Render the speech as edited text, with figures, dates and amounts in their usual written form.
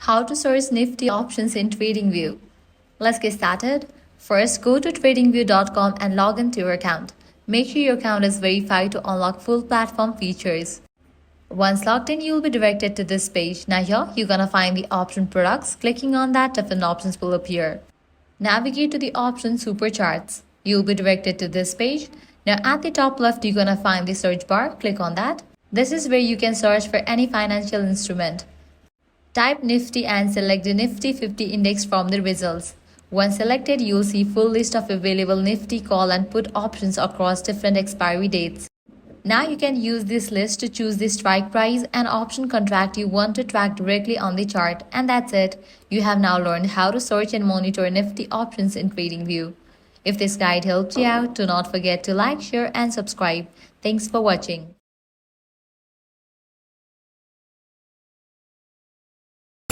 How to search Nifty options in TradingView. Let's get started. First, go to tradingview.com and log into your account. Make sure your account is verified to unlock full platform features. Once logged in, you'll be directed to this page. Now here, you're gonna find the option products. Clicking on that, different options will appear. Navigate to the option super charts. You'll be directed to this page. Now at the top left, you're gonna find the search bar. Click on that. This is where you can search for any financial instrument. Type Nifty and select the Nifty 50 index from the results. Once selected, you'll see full list of available Nifty call and put options across different expiry dates. Now you can use this list to choose the strike price and option contract you want to track directly on the chart. And that's it. You have now learned how to search and monitor Nifty options in TradingView. If this guide helped you out, do not forget to like, share and subscribe. Thanks for watching.